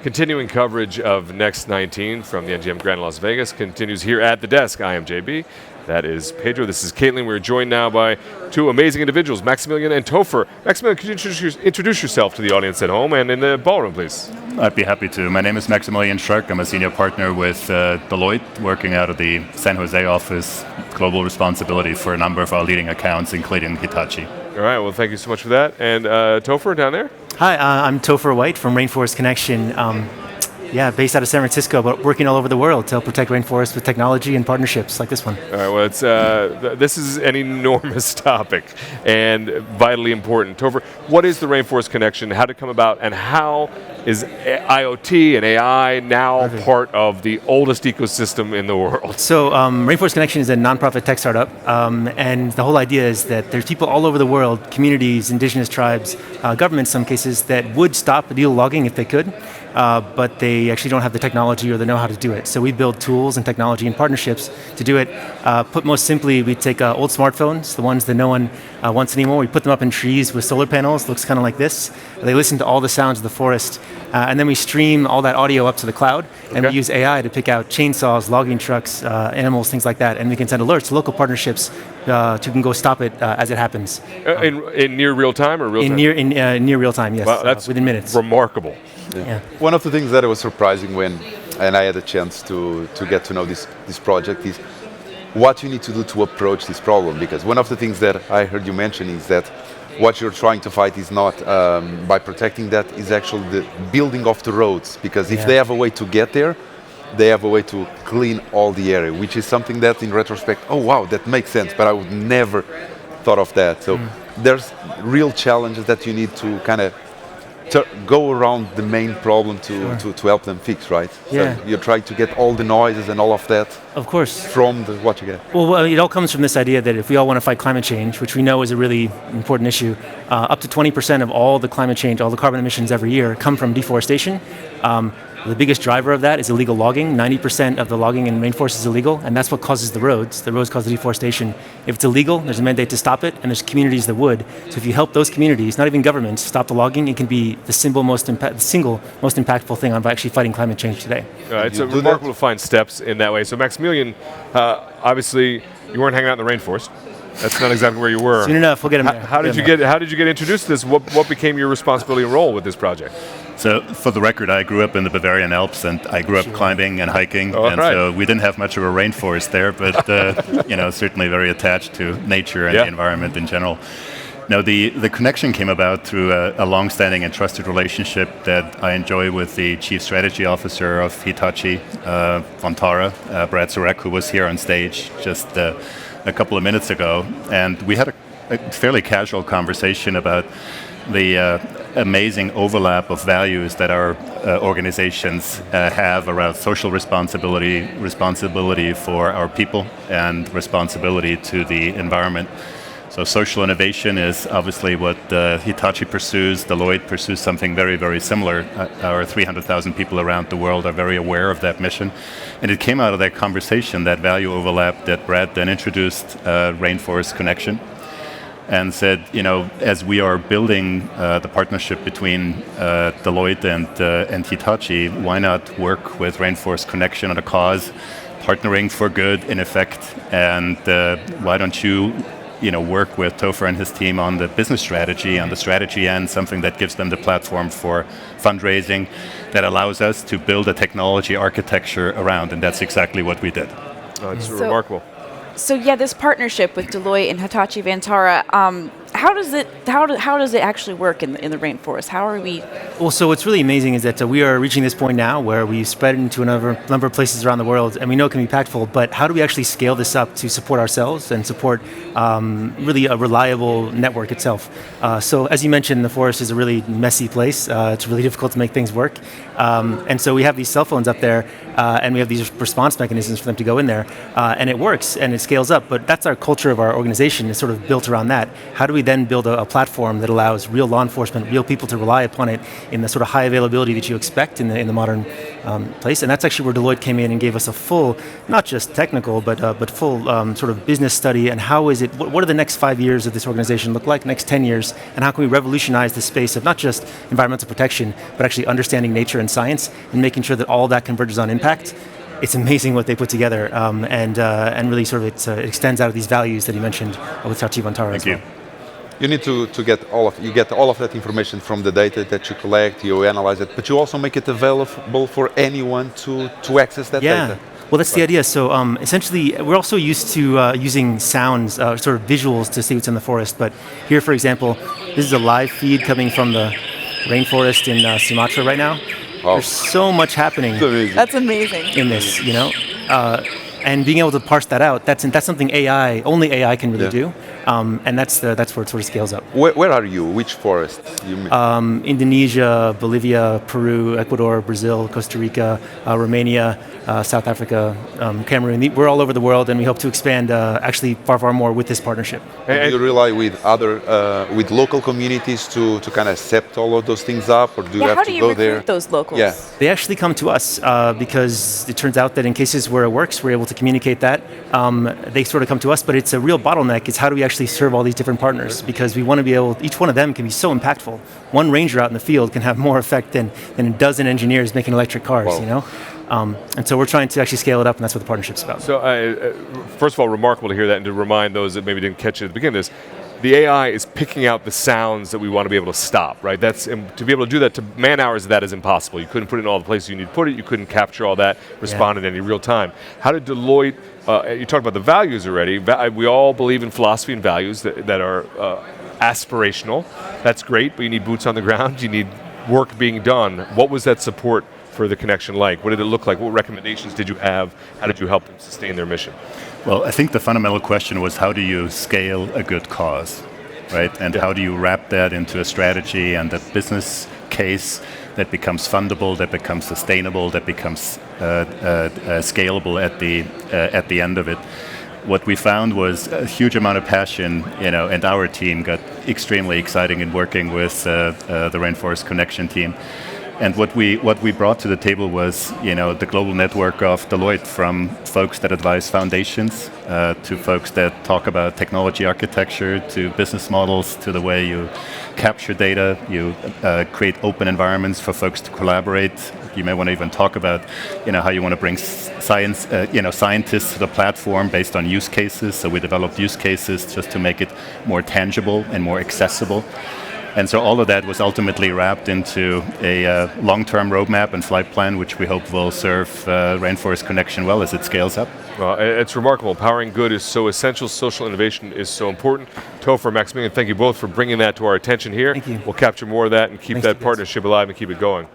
Continuing coverage of Next 19 from the NGM Grand Las Vegas continues here at the desk. I am JB. That is Pedro. This is Caitlin. We're joined now by two amazing individuals, Maximilian and Topher. Maximilian, could you introduce yourself to the audience at home and in the ballroom, please? I'd be happy to. My name is Maximilian Schurk. I'm a senior partner with Deloitte, working out of the San Jose office, global responsibility for a number of our leading accounts, including Hitachi. All right, well, thank you so much for that. And Topher, down there? Hi, I'm Topher White from Rainforest Connection. Based out of San Francisco, but working all over the world to help protect rainforests with technology and partnerships like this one. All right, well, it's, this is an enormous topic and vitally important. Topher, what is the Rainforest Connection? How did it come about, and how is IoT and AI now part of the oldest ecosystem in the world? So Rainforest Connection is a nonprofit tech startup, and the whole idea is that there's people all over the world, communities, indigenous tribes, governments in some cases, that would stop illegal logging if they could, but they actually don't have the technology or the know-how to do it. So we build tools and technology and partnerships to do it. Put most simply, we take old smartphones, the ones that no one wants anymore, we put them up in trees with solar panels, looks kind of like this. They listen to all the sounds of the forest, and then we stream all that audio up to the cloud, and we use AI to pick out chainsaws, logging trucks, animals, things like that, and we can send alerts to local partnerships to can go stop it as it happens. In near real time or real time? In near real time, yes. Wow, that's within minutes. Remarkable. Yeah. One of the things that was surprising when, and I had a chance to get to know this project, is what you need to do to approach this problem. Because one of the things that I heard you mention is that what you're trying to fight is not by protecting that, is actually the building of the roads. Because if they have a way to get there, they have a way to clean all the area, which is something that in retrospect, oh wow, that makes sense, but I would never thought of that. So there's real challenges that you need to kind of go around the main problem to help them fix, right? Yeah. So you're trying to get all the noises and all of that. Of course. From what you get. Well, it all comes from this idea that if we all want to fight climate change, which we know is a really important issue, up to 20% of all the climate change, all the carbon emissions every year come from deforestation. The biggest driver of that is illegal logging. 90% of the logging in rainforest is illegal, and that's what causes the roads. The roads cause the deforestation. If it's illegal, there's a mandate to stop it, and there's communities that would. So if you help those communities, not even governments, stop the logging, it can be the single most impactful thing on actually fighting climate change today. It's remarkable to find steps in that way. So Maximilian, obviously you weren't hanging out in the rainforest. That's not exactly where you were. Soon enough, we'll get him there. How did you get introduced to this? What became your responsibility and role with this project? So, for the record, I grew up in the Bavarian Alps, and I grew up climbing and hiking, so we didn't have much of a rainforest there, but certainly very attached to nature and the environment in general. Now, the connection came about through a long-standing and trusted relationship that I enjoy with the Chief Strategy Officer of Hitachi, Vantara, Brad Surek, who was here on stage just a couple of minutes ago, and we had a fairly casual conversation about the amazing overlap of values that our organizations have around social responsibility for our people, and responsibility to the environment. So social innovation is obviously what Hitachi pursues. Deloitte pursues something very, very similar. Our 300,000 people around the world are very aware of that mission. And it came out of that conversation, that value overlap, that Brad then introduced Rainforest Connection and said, as we are building the partnership between Deloitte and Hitachi, why not work with Rainforest Connection on a cause, partnering for good in effect, and why don't you work with Topher and his team on the business strategy, on the strategy end, something that gives them the platform for fundraising, that allows us to build a technology architecture around, and that's exactly what we did. It's remarkable. So this partnership with Deloitte and Hitachi Vantara, how does it actually work in the rainforest? How are we? Well, so what's really amazing is that we are reaching this point now where we've spread into a number of places around the world, and we know it can be impactful, but how do we actually scale this up to support ourselves and support really a reliable network itself? So as you mentioned, the forest is a really messy place. It's really difficult to make things work. And so we have these cell phones up there, and we have these response mechanisms for them to go in there, and it works, and it scales up, but that's our culture of our organization is sort of built around that. How do we then then build a platform that allows real law enforcement, real people to rely upon it in the sort of high availability that you expect in the modern place. And that's actually where Deloitte came in and gave us a full, not just technical, but full sort of business study. And how is it? What are the next 5 years of this organization look like? Next 10 years? And how can we revolutionize the space of not just environmental protection, but actually understanding nature and science and making sure that all that converges on impact? It's amazing what they put together, and really sort of it extends out of these values that you mentioned with Hitachi Vantara. Thank you. You need to get all of that information from the data that you collect, you analyze it, but you also make it available for anyone to access that data. Well, that's the idea. So essentially, we're also used to using sounds, sort of visuals to see what's in the forest. But here, for example, this is a live feed coming from the rainforest in Sumatra right now. Wow. There's so much happening That's amazing. in this, and being able to parse that out, that's something only AI can really do, and that's where it sort of scales up. Where are you? Which forest? You mean? Indonesia, Bolivia, Peru, Ecuador, Brazil, Costa Rica, Romania, South Africa, Cameroon. We're all over the world, and we hope to expand actually far more with this partnership. Do you rely with local communities to kind of accept all of those things up, or do you have How to do you go recruit there? those locals? Yeah. They actually come to us because it turns out that in cases where it works, we're able to communicate that. They sort of come to us, but it's a real bottleneck. It's how do we actually serve all these different partners? Because we want to be able, each one of them can be so impactful. One ranger out in the field can have more effect than a dozen engineers making electric cars, And so we're trying to actually scale it up, and that's what the partnership's about. So, first of all, remarkable to hear that, and to remind those that maybe didn't catch it at the beginning of this, the AI is picking out the sounds that we want to be able to stop, right? To be able to do that, to man hours of that is impossible. You couldn't put it in all the places you need to put it. You couldn't capture all that, respond in any real time. How did Deloitte, you talked about the values already. We all believe in philosophy and values that are aspirational. That's great, but you need boots on the ground. You need work being done. What was that support for the connection like? What did it look like? What recommendations did you have? How did you help them sustain their mission? Well, I think the fundamental question was, how do you scale a good cause, right? And how do you wrap that into a strategy and a business case that becomes fundable, that becomes sustainable, that becomes scalable at the end of it? What we found was a huge amount of passion, and our team got extremely exciting in working with the Rainforest Connection team. And what we brought to the table was, the global network of Deloitte, from folks that advise foundations to folks that talk about technology architecture, to business models, to the way you capture data, you create open environments for folks to collaborate. You may want to even talk about, how you want to bring scientists to the platform based on use cases. So we developed use cases just to make it more tangible and more accessible. And so all of that was ultimately wrapped into a long-term roadmap and flight plan, which we hope will serve Rainforest Connection well as it scales up. Well, it's remarkable. Powering good is so essential. Social innovation is so important. Topher, Maximilian, thank you both for bringing that to our attention here. Thank you. We'll capture more of that and keep Thanks, that you guys. partnership alive and keep it going.